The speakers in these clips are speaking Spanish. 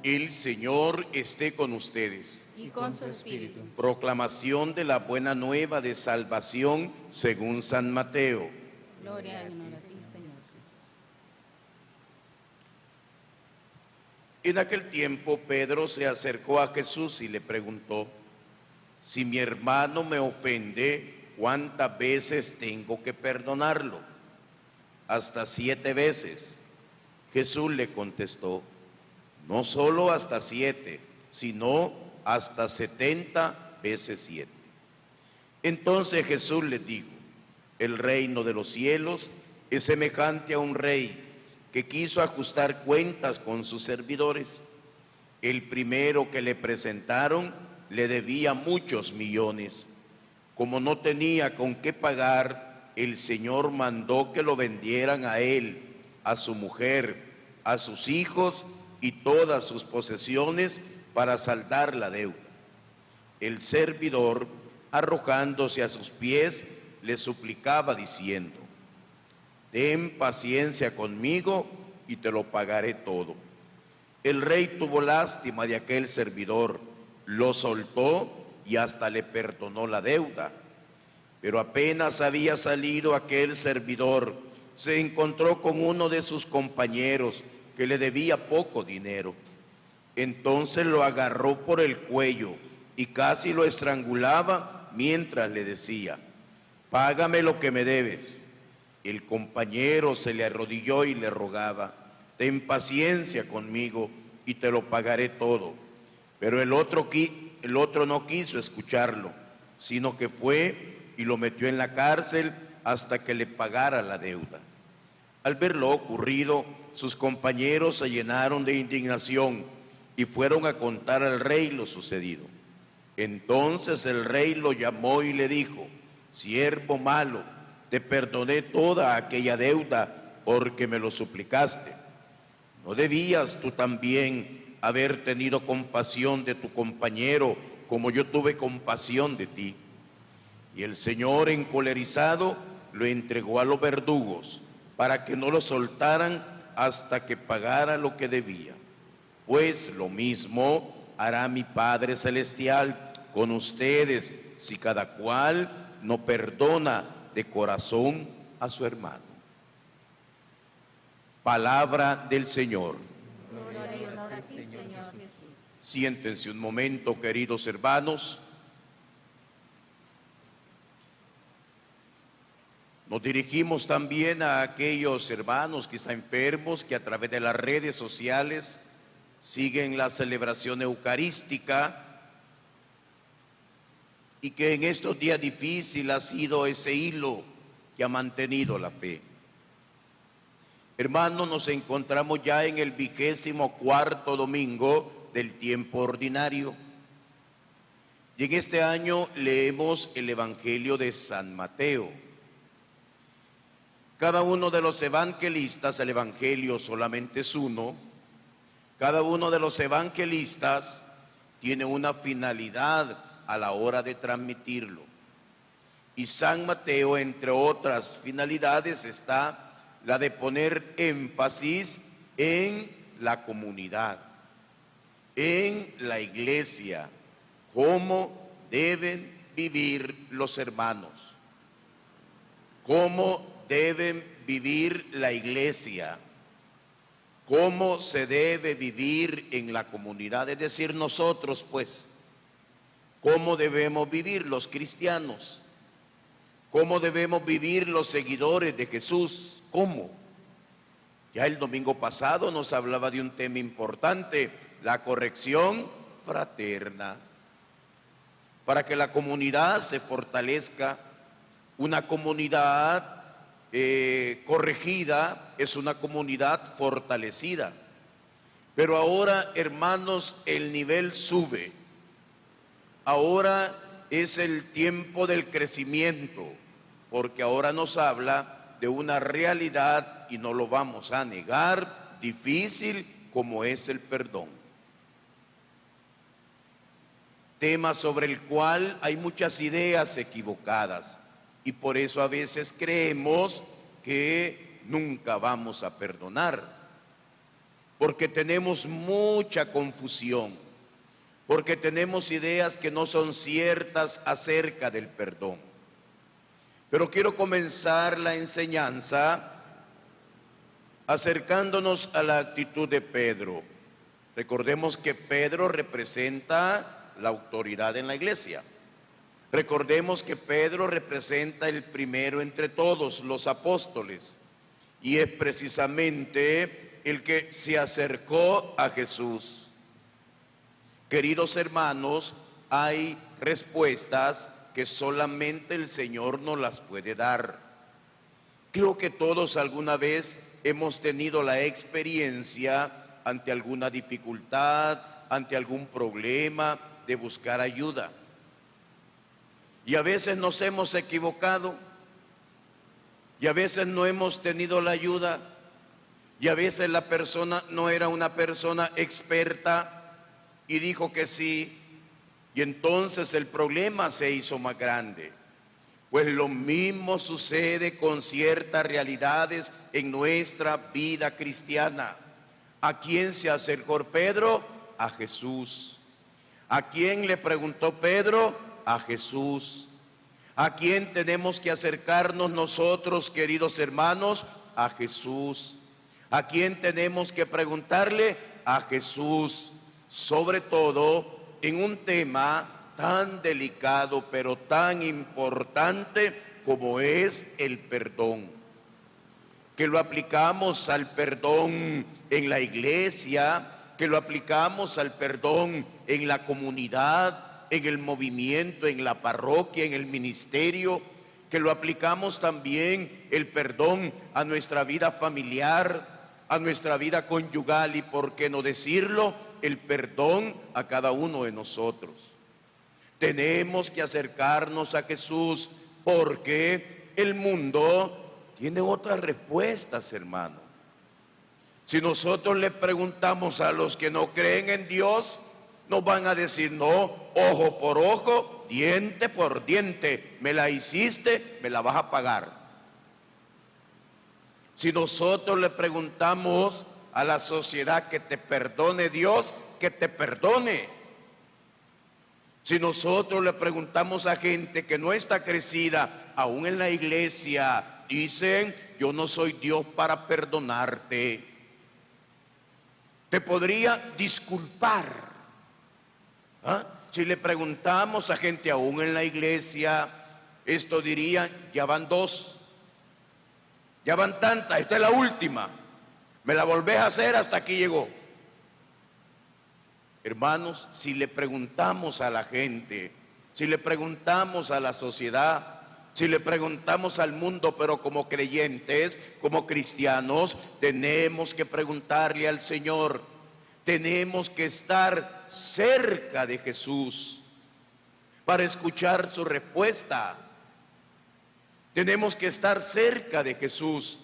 El Señor esté con ustedes. Y con su espíritu. Proclamación de la buena nueva de salvación según San Mateo. Gloria y honor a ti, Señor Jesús. En aquel tiempo Pedro se acercó a Jesús y le preguntó: si mi hermano me ofende, ¿cuántas veces tengo que perdonarlo? Hasta 7 veces. Jesús le contestó: no solo hasta 7, sino hasta 70 veces 7. Entonces Jesús les dijo: el reino de los cielos es semejante a un rey que quiso ajustar cuentas con sus servidores. El primero que le presentaron le debía muchos millones. Como no tenía con qué pagar, el Señor mandó que lo vendieran a él, a su mujer, a sus hijos y todas sus posesiones para saldar la deuda. El servidor, arrojándose a sus pies, le suplicaba diciendo: ten paciencia conmigo y te lo pagaré todo. El rey tuvo lástima de aquel servidor, lo soltó y hasta le perdonó la deuda. Pero apenas había salido aquel servidor, se encontró con uno de sus compañeros que le debía poco dinero. Entonces lo agarró por el cuello y casi lo estrangulaba mientras le decía: págame lo que me debes. El compañero se le arrodilló y le rogaba: ten paciencia conmigo y te lo pagaré todo. Pero el otro no quiso escucharlo, sino que fue y lo metió en la cárcel hasta que le pagara la deuda. Al ver lo ocurrido, sus compañeros se llenaron de indignación y fueron a contar al rey lo sucedido. Entonces el rey lo llamó y le dijo: siervo malo, te perdoné toda aquella deuda porque me lo suplicaste. ¿No debías tú también haber tenido compasión de tu compañero como yo tuve compasión de ti? Y el Señor, encolerizado, lo entregó a los verdugos para que no lo soltaran hasta que pagara lo que debía. Pues lo mismo hará mi Padre Celestial con ustedes si cada cual no perdona de corazón a su hermano. Palabra del Señor. Gloria y honor a ti, Señor Jesús. Siéntense un momento, queridos hermanos. Nos dirigimos también a aquellos hermanos que están enfermos, que a través de las redes sociales siguen la celebración eucarística y que en estos días difíciles ha sido ese hilo que ha mantenido la fe. Hermanos, nos encontramos ya en el 24º domingo del tiempo ordinario. Y en este año leemos el Evangelio de San Mateo. Cada uno de los evangelistas, el Evangelio solamente es uno, cada uno de los evangelistas tiene una finalidad a la hora de transmitirlo. Y San Mateo, entre otras finalidades, está la de poner énfasis en la comunidad, en la iglesia, cómo deben vivir los hermanos, cómo deben vivir la iglesia, cómo se debe vivir en la comunidad, es decir, nosotros pues, cómo debemos vivir los cristianos, cómo debemos vivir los seguidores de Jesús. ¿Cómo? Ya el domingo pasado nos hablaba de un tema importante, la corrección fraterna. Para que la comunidad se fortalezca, una comunidad corregida es una comunidad fortalecida. Pero ahora, hermanos, el nivel sube. Ahora es el tiempo del crecimiento, porque ahora nos habla de una realidad, y no lo vamos a negar, difícil como es el perdón. Tema sobre el cual hay muchas ideas equivocadas y por eso a veces creemos que nunca vamos a perdonar. porque tenemos mucha confusión, porque tenemos ideas que no son ciertas acerca del perdón. Pero quiero comenzar la enseñanza acercándonos a la actitud de Pedro. Recordemos que Pedro representa la autoridad en la iglesia. Recordemos que Pedro representa el primero entre todos los apóstoles y es precisamente el que se acercó a Jesús. Queridos hermanos, hay respuestas que solamente el Señor nos las puede dar. Creo que todos alguna vez hemos tenido la experiencia ante alguna dificultad, ante algún problema, de buscar ayuda. Y a veces nos hemos equivocado, y a veces no hemos tenido la ayuda, y a veces la persona no era una persona experta y dijo que sí, y entonces el problema se hizo más grande. Pues lo mismo sucede con ciertas realidades en nuestra vida cristiana. ¿A quién se acercó Pedro? A Jesús. ¿A quién le preguntó Pedro? A Jesús. ¿A quién tenemos que acercarnos nosotros, queridos hermanos? A Jesús. ¿A quién tenemos que preguntarle? A Jesús. Sobre todo en un tema tan delicado, pero tan importante como es el perdón. Que lo aplicamos al perdón en la iglesia, que lo aplicamos al perdón en la comunidad, en el movimiento, en la parroquia, en el ministerio, que lo aplicamos también el perdón a nuestra vida familiar, a nuestra vida conyugal y, por qué no decirlo, el perdón a cada uno de nosotros. Tenemos que acercarnos a Jesús porque el mundo tiene otras respuestas, hermano. Si nosotros le preguntamos a los que no creen en Dios, nos van a decir: no, ojo por ojo, diente por diente, me la hiciste, me la vas a pagar. Si nosotros le preguntamos a la sociedad que te perdone Dios, que te perdone. Si nosotros le preguntamos a gente que no está crecida, aún en la iglesia, dicen: yo no soy Dios para perdonarte. Te podría disculpar. ¿Ah? Si le preguntamos a gente aún en la iglesia, esto dirían: ya van dos, ya van tantas, esta es la última, me la volvés a hacer, hasta aquí llegó. Hermanos, si le preguntamos a la gente, si le preguntamos a la sociedad, si le preguntamos al mundo, pero como creyentes, como cristianos, tenemos que preguntarle al Señor. Tenemos que estar cerca de Jesús para escuchar su respuesta. Tenemos que estar cerca de Jesús.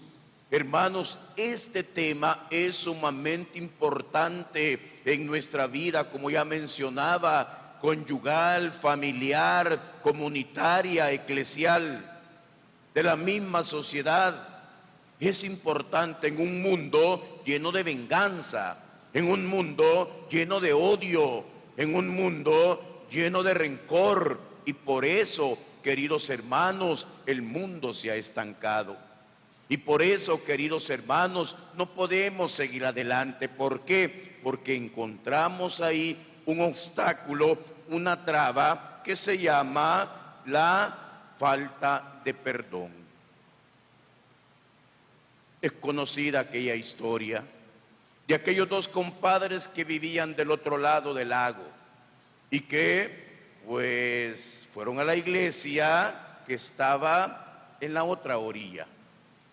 Hermanos, este tema es sumamente importante en nuestra vida, como ya mencionaba, conyugal, familiar, comunitaria, eclesial, de la misma sociedad. Es importante en un mundo lleno de venganza, en un mundo lleno de odio, en un mundo lleno de rencor, y por eso, queridos hermanos, el mundo se ha estancado. Y por eso, queridos hermanos, no podemos seguir adelante. ¿Por qué? Porque encontramos ahí un obstáculo, una traba que se llama la falta de perdón. Es conocida aquella historia de aquellos dos compadres que vivían del otro lado del lago y que pues fueron a la iglesia que estaba en la otra orilla.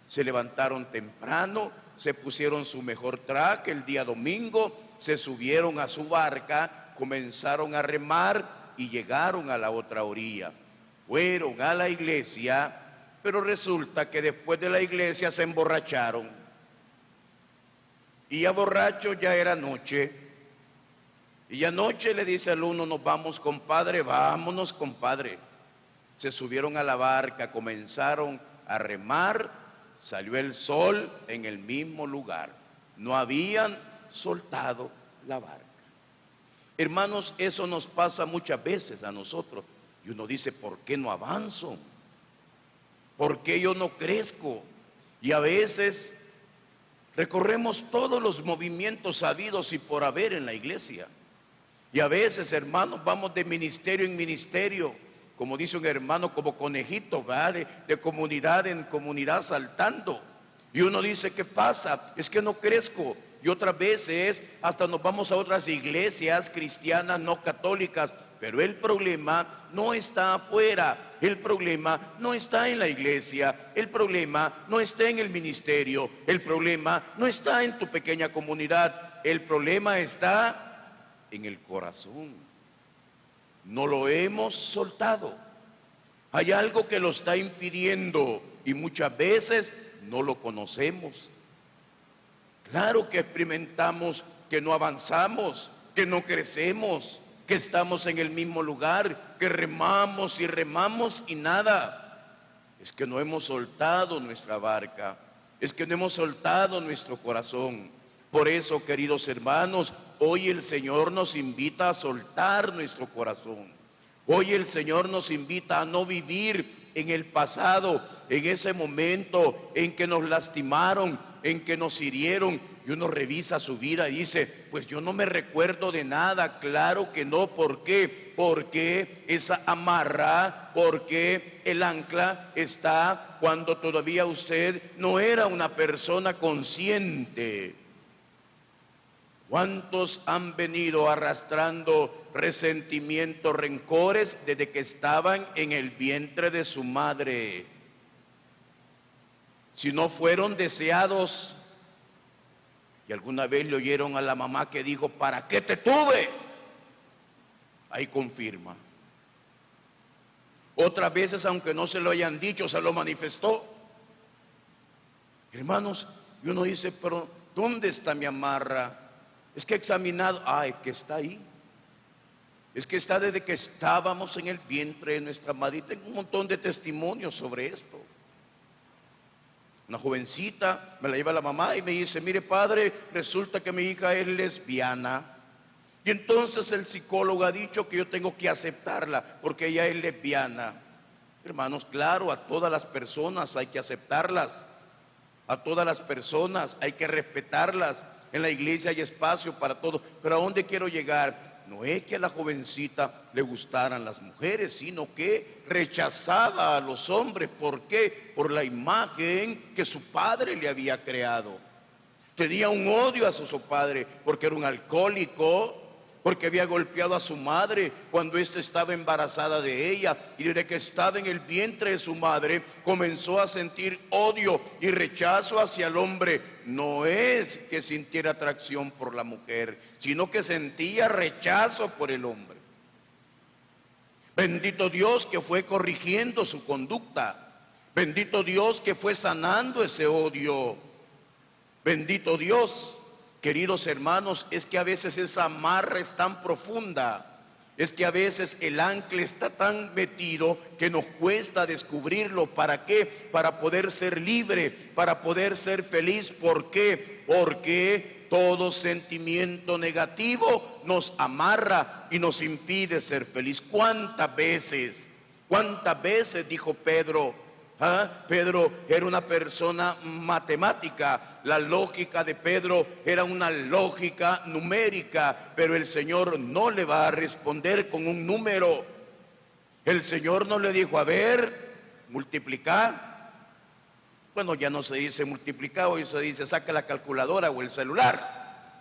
Se levantaron temprano, se pusieron su mejor traje el día domingo, se subieron a su barca, comenzaron a remar y llegaron a la otra orilla. Fueron a la iglesia, pero resulta que después de la iglesia se emborracharon. Y ya borracho, ya era noche. Y anoche le dice al uno: nos vamos, compadre, vámonos, compadre. Se subieron a la barca, comenzaron a remar. Salió el sol en el mismo lugar. No habían soltado la barca. Hermanos, eso nos pasa muchas veces a nosotros. Y uno dice, ¿por qué no avanzo? ¿Por qué yo no crezco? Y a veces recorremos todos los movimientos habidos y por haber en la iglesia. Y a veces, hermanos, vamos de ministerio en ministerio, como dice un hermano, como conejito, ¿verdad? De comunidad en comunidad saltando. Y uno dice, ¿qué pasa? Es que no crezco. Y otras veces hasta nos vamos a otras iglesias cristianas no católicas. Pero el problema no está afuera, el problema no está en la iglesia, el problema no está en el ministerio, el problema no está en tu pequeña comunidad, el problema está en el corazón. No lo hemos soltado. Hay algo que lo está impidiendo y muchas veces no lo conocemos. Claro que experimentamos que no avanzamos, que no crecemos, que estamos en el mismo lugar, que remamos y nada. Es que no hemos soltado nuestra barca, es que no hemos soltado nuestro corazón. Por eso, queridos hermanos, hoy el Señor nos invita a soltar nuestro corazón. Hoy el Señor nos invita a no vivir en el pasado, en ese momento en que nos lastimaron, en que nos hirieron. Y uno revisa su vida y dice, pues yo no me recuerdo de nada. Claro que no. ¿Por qué? Porque esa amarra, porque el ancla está cuando todavía usted no era una persona consciente. ¿Cuántos han venido arrastrando resentimientos, rencores desde que estaban en el vientre de su madre? Si no fueron deseados. Y alguna vez le oyeron a la mamá que dijo, ¿para qué te tuve? Ahí confirma. Otras veces, aunque no se lo hayan dicho, se lo manifestó. Hermanos, y uno dice, pero ¿dónde está mi amarra? Es que he examinado, es que está ahí. Es que está desde que estábamos en el vientre de nuestra madre. Y tengo un montón de testimonios sobre esto. Una jovencita me la lleva la mamá y me dice, mire padre, resulta que mi hija es lesbiana. Y entonces el psicólogo ha dicho que yo tengo que aceptarla porque ella es lesbiana. Hermanos, claro, a todas las personas hay que aceptarlas. A todas las personas hay que respetarlas. En la iglesia hay espacio para todo. Pero ¿a dónde quiero llegar? No es que a la jovencita le gustaran las mujeres, sino que rechazaba a los hombres. ¿Por qué? Por la imagen que su padre le había creado. Tenía un odio hacia su padre porque era un alcohólico, porque había golpeado a su madre cuando ésta estaba embarazada de ella, y desde que estaba en el vientre de su madre comenzó a sentir odio y rechazo hacia el hombre. No es que sintiera atracción por la mujer, sino que sentía rechazo por el hombre. Bendito Dios que fue corrigiendo su conducta. Bendito Dios que fue sanando ese odio. Bendito Dios. Queridos hermanos, es que a veces esa amarra es tan profunda, es que a veces el ancla está tan metido que nos cuesta descubrirlo. ¿Para qué? Para poder ser libre, para poder ser feliz. ¿Por qué? Porque todo sentimiento negativo nos amarra y nos impide ser feliz. ¿Cuántas veces dijo Pedro? Pedro era una persona matemática. La lógica de Pedro era una lógica numérica, pero el Señor no le va a responder con un número. El Señor no le dijo, a ver, multiplicar. Bueno, ya no se dice multiplicar, hoy se dice saca la calculadora o el celular,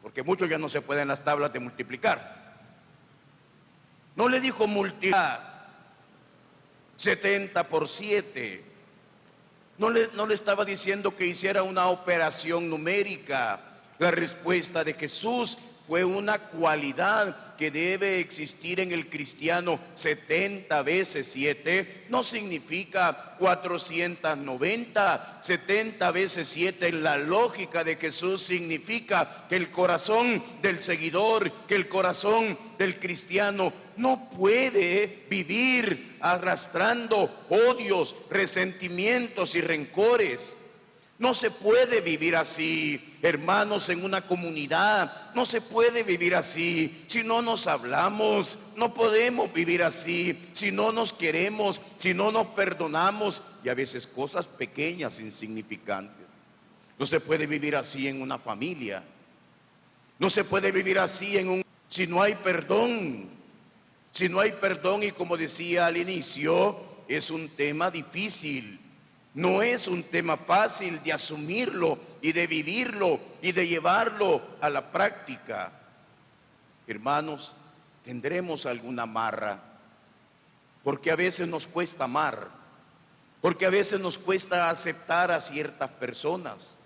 porque muchos ya no se pueden las tablas de multiplicar. No le dijo multiplicar 70 por 7. No le estaba diciendo que hiciera una operación numérica. La respuesta de Jesús fue una cualidad que debe existir en el cristiano. 70 veces 7 no significa 490. 70 veces 7 en la lógica de Jesús significa que el corazón del seguidor, que el corazón del cristiano no puede vivir arrastrando odios, resentimientos y rencores. No se puede vivir así, hermanos, en una comunidad. No se puede vivir así si no nos hablamos. No podemos vivir así si no nos queremos, si no nos perdonamos. Y a veces cosas pequeñas, insignificantes. No se puede vivir así en una familia. No se puede vivir así si no hay perdón. Si no hay perdón, y como decía al inicio, es un tema difícil. No es un tema fácil de asumirlo y de vivirlo y de llevarlo a la práctica. Hermanos, tendremos alguna marra, porque a veces nos cuesta amar, porque a veces nos cuesta aceptar a ciertas personas,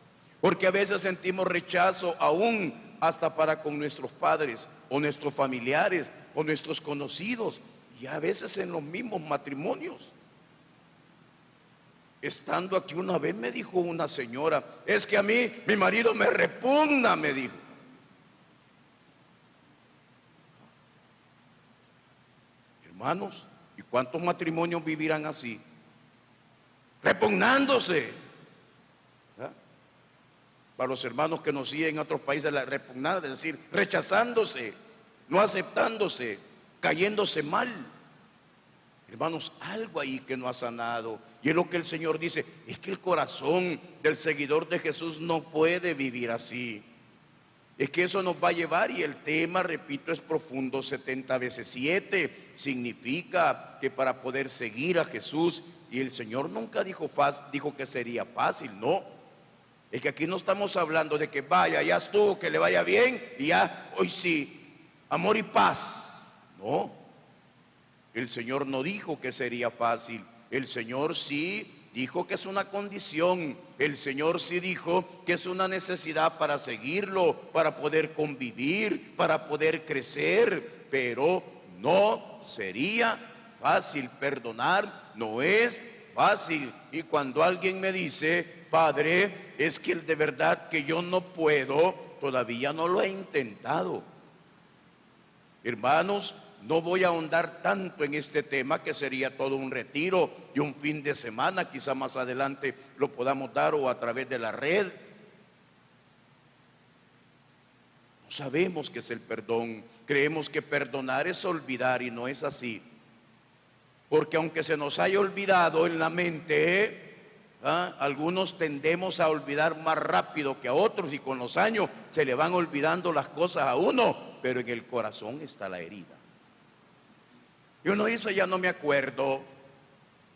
porque a veces sentimos rechazo aún hasta para con nuestros padres o nuestros familiares o nuestros conocidos, y a veces en los mismos matrimonios. Estando aquí una vez me dijo una señora, es que a mí mi marido me repugna, me dijo. Hermanos, ¿y cuántos matrimonios vivirán así? Repugnándose. ¿Ah? Para los hermanos que nos siguen en otros países, la repugnada, es decir, rechazándose, no aceptándose, cayéndose mal. Hermanos, algo ahí que no ha sanado. Y es lo que el Señor dice, es que el corazón del seguidor de Jesús no puede vivir así. Es que eso nos va a llevar, y el tema, repito, es profundo. 70 veces 7 significa que para poder seguir a Jesús, y el Señor nunca dijo que sería fácil, no. Es que aquí no estamos hablando de que vaya, ya estuvo, que le vaya bien, y ya, hoy sí, amor y paz. No, el Señor no dijo que sería fácil. El Señor sí dijo que es una condición. El Señor sí dijo que es una necesidad para seguirlo, para poder convivir, para poder crecer. Pero no sería fácil. Perdonar no es fácil. Y cuando alguien me dice, Padre, es que de verdad que yo no puedo, todavía no lo he intentado. Hermanos, no voy a ahondar tanto en este tema, que sería todo un retiro y un fin de semana. Quizá más adelante lo podamos dar, o a través de la red. No sabemos qué es el perdón. Creemos que perdonar es olvidar, y no es así. Porque aunque se nos haya olvidado en la mente, algunos tendemos a olvidar más rápido que a otros, y con los años se le van olvidando las cosas a uno, pero en el corazón está la herida. Y uno dice, ya no me acuerdo,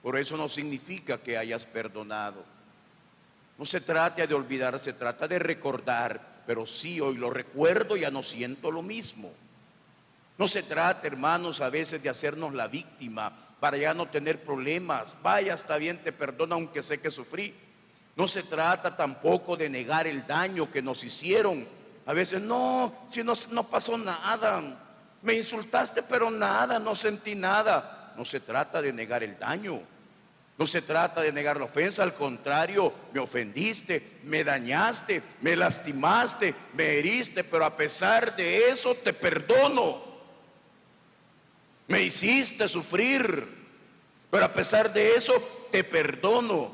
por eso no significa que hayas perdonado. No se trata de olvidar, se trata de recordar, pero sí, hoy lo recuerdo, ya no siento lo mismo. No se trata, hermanos, a veces de hacernos la víctima para ya no tener problemas. Vaya, está bien, te perdono aunque sé que sufrí. No se trata tampoco de negar el daño que nos hicieron. A veces, no, si no pasó nada. Me insultaste, pero nada, no sentí nada. No se trata de negar el daño. No se trata de negar la ofensa, al contrario, me ofendiste, me dañaste, me lastimaste, me heriste, pero a pesar de eso te perdono. Me hiciste sufrir, pero a pesar de eso te perdono.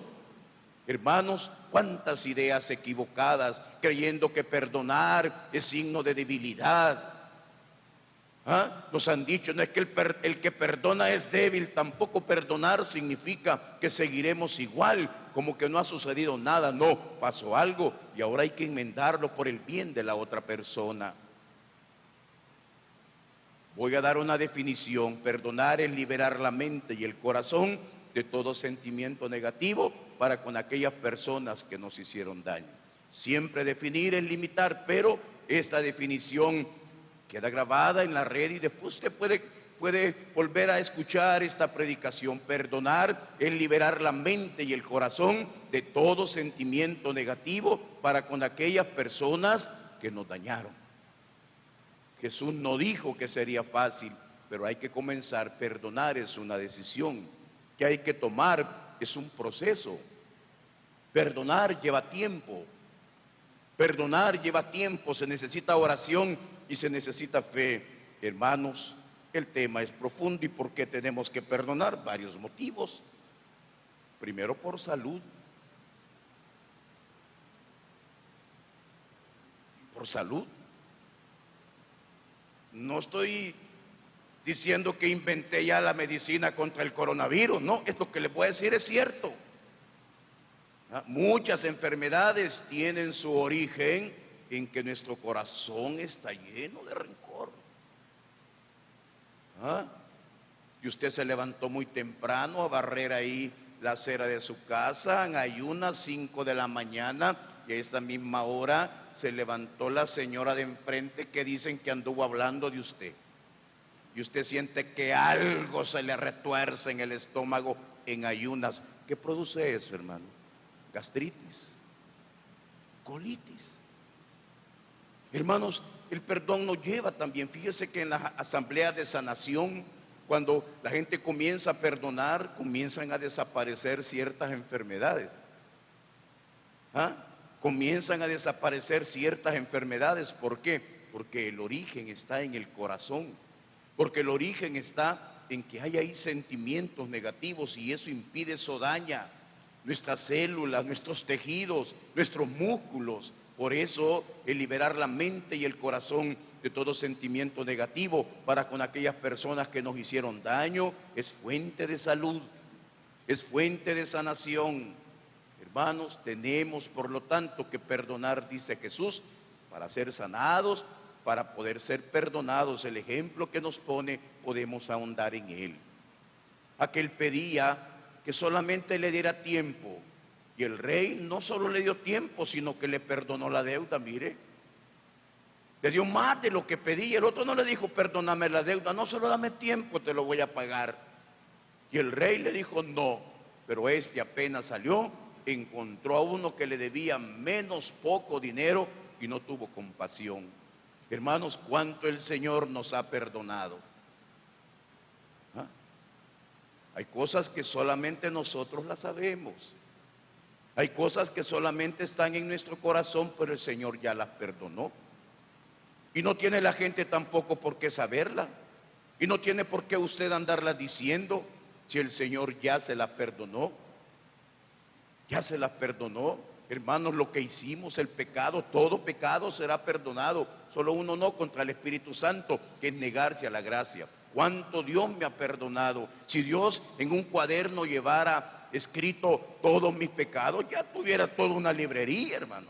Hermanos, cuántas ideas equivocadas, creyendo que perdonar es signo de debilidad. Nos han dicho, no es que el que perdona es débil. Tampoco perdonar significa que seguiremos igual, como que no ha sucedido nada. No, pasó algo y ahora hay que enmendarlo por el bien de la otra persona. Voy a dar una definición. Perdonar es liberar la mente y el corazón de todo sentimiento negativo para con aquellas personas que nos hicieron daño. Siempre definir es limitar, pero esta definición queda grabada en la red, y después usted puede volver a escuchar esta predicación. Perdonar es liberar la mente y el corazón de todo sentimiento negativo para con aquellas personas que nos dañaron. Jesús no dijo que sería fácil, pero hay que comenzar. Perdonar es una decisión que hay que tomar, es un proceso. Perdonar lleva tiempo. Perdonar lleva tiempo, se necesita oración y se necesita fe. Hermanos, el tema es profundo. ¿Y por qué tenemos que perdonar? Varios motivos. Primero, por salud. por salud. No estoy diciendo que inventé ya la medicina contra el coronavirus, no, esto que les voy a decir es cierto. Muchas enfermedades tienen su origen en que nuestro corazón está lleno de rencor. Y usted se levantó muy temprano a barrer ahí la acera de su casa en ayunas, 5 de la mañana, y a esa misma hora se levantó la señora de enfrente que dicen que anduvo hablando de usted. Y usted siente que algo se le retuerce en el estómago en ayunas. ¿Qué produce eso, hermano? Gastritis, colitis. Hermanos, el perdón nos lleva también. Fíjese que en las asambleas de sanación, cuando la gente comienza a perdonar, comienzan a desaparecer ciertas enfermedades. Comienzan a desaparecer ciertas enfermedades. ¿Por qué? Porque el origen está en el corazón. Porque el origen está en que hay ahí sentimientos negativos y eso impide, eso daña nuestras células, nuestros tejidos, nuestros músculos. Por eso el liberar la mente y el corazón de todo sentimiento negativo para con aquellas personas que nos hicieron daño es fuente de salud, es fuente de sanación. Hermanos, tenemos por lo tanto que perdonar, dice Jesús, para ser sanados, para poder ser perdonados. El ejemplo que nos pone, podemos ahondar en él. Aquel pedía que solamente le diera tiempo, y el rey no solo le dio tiempo, sino que le perdonó la deuda. Mire, le dio más de lo que pedía. El otro no le dijo, perdóname la deuda, no, solo dame tiempo, te lo voy a pagar. Y el rey le dijo, no. Pero este apenas salió, encontró a uno que le debía menos poco dinero y no tuvo compasión. Hermanos, cuánto el Señor nos ha perdonado. Hay cosas que solamente nosotros las sabemos. Hay cosas que solamente están en nuestro corazón, pero el Señor ya las perdonó. Y no tiene la gente tampoco por qué saberla. Y no tiene por qué usted andarla diciendo si el Señor ya se las perdonó. Ya se las perdonó. Hermanos, lo que hicimos, el pecado, todo pecado será perdonado. Solo uno no, contra el Espíritu Santo, que es negarse a la gracia. ¿Cuánto Dios me ha perdonado? Si Dios en un cuaderno llevara escrito todos mis pecados, ya tuviera toda una librería, hermano.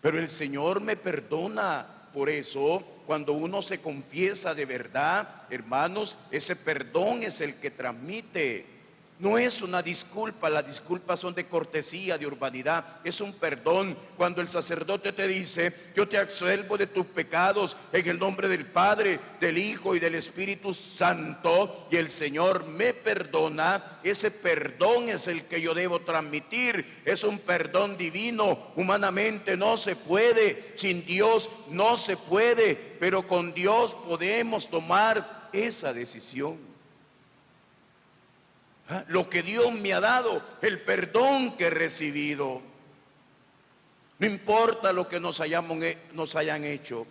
Pero el Señor me perdona. Por eso, cuando uno se confiesa de verdad, hermanos, ese perdón es el que transmite. No es una disculpa, las disculpas son de cortesía, de urbanidad, es un perdón. Cuando el sacerdote te dice, yo te absuelvo de tus pecados en el nombre del Padre, del Hijo y del Espíritu Santo, y el Señor me perdona, ese perdón es el que yo debo transmitir. Es un perdón divino. Humanamente no se puede, sin Dios no se puede, pero con Dios podemos tomar esa decisión. Lo que Dios me ha dado, el perdón que he recibido. No importa lo que nos hayan hecho,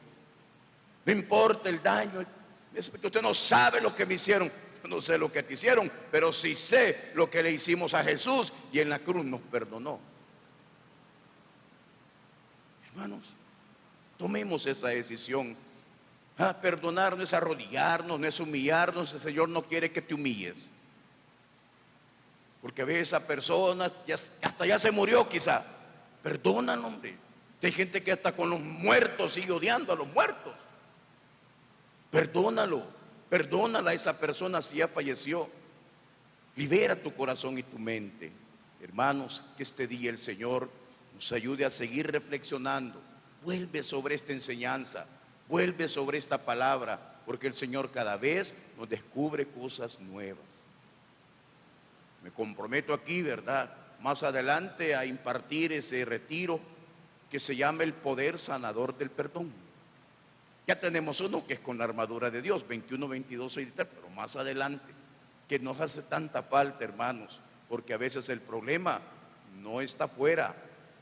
no importa el daño. Usted no sabe lo que me hicieron. Yo no sé lo que te hicieron, pero sí sé lo que le hicimos a Jesús, y en la cruz nos perdonó. Hermanos, tomemos esa decisión. Perdonar no es arrodillarnos, no es humillarnos. El Señor no quiere que te humilles. Porque a veces esa persona hasta ya se murió quizá. Perdónalo, hombre. Hay gente que hasta con los muertos sigue odiando a los muertos. Perdónalo, perdónala a esa persona si ya falleció. Libera tu corazón y tu mente. Hermanos, que este día el Señor nos ayude a seguir reflexionando. Vuelve sobre esta enseñanza, vuelve sobre esta palabra, porque el Señor cada vez nos descubre cosas nuevas. Me comprometo aquí, ¿verdad?, más adelante a impartir ese retiro que se llama el poder sanador del perdón. Ya tenemos uno que es con la armadura de Dios, 21, 22, 23, pero más adelante, que nos hace tanta falta, hermanos, porque a veces el problema no está afuera,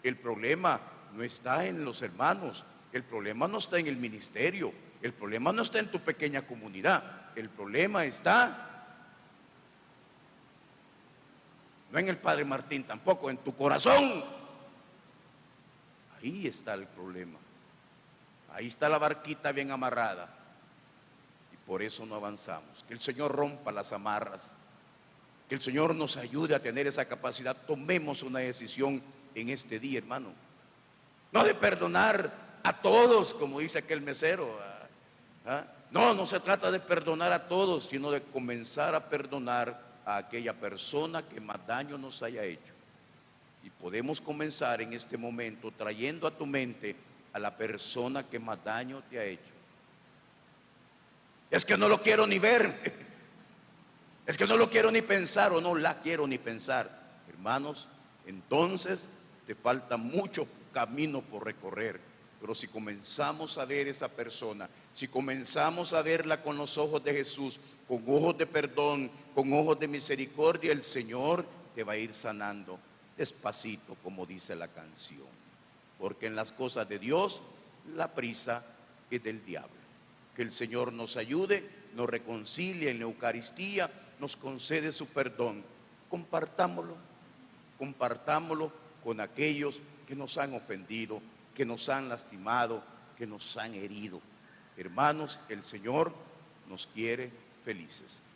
el problema no está en los hermanos, el problema no está en el ministerio, el problema no está en tu pequeña comunidad, el problema está no en el Padre Martín tampoco, en tu corazón. Ahí está el problema. Ahí está la barquita bien amarrada y por eso no avanzamos. Que el Señor rompa las amarras, que el Señor nos ayude a tener esa capacidad. Tomemos una decisión en este día, hermano. No de perdonar a todos, como dice aquel mesero. No, no se trata de perdonar a todos, sino de comenzar a perdonar a aquella persona que más daño nos haya hecho. Y podemos comenzar en este momento trayendo a tu mente a la persona que más daño te ha hecho. Es que no lo quiero ni ver, es que no lo quiero ni pensar o no la quiero ni pensar. Hermanos, entonces te falta mucho camino por recorrer. Pero si comenzamos a ver esa persona, si comenzamos a verla con los ojos de Jesús, con ojos de perdón, con ojos de misericordia, el Señor te va a ir sanando despacito, como dice la canción. Porque en las cosas de Dios, la prisa es del diablo. Que el Señor nos ayude, nos reconcilie en la Eucaristía, nos concede su perdón. Compartámoslo con aquellos que nos han ofendido, que nos han lastimado, que nos han herido. Hermanos, el Señor nos quiere felices.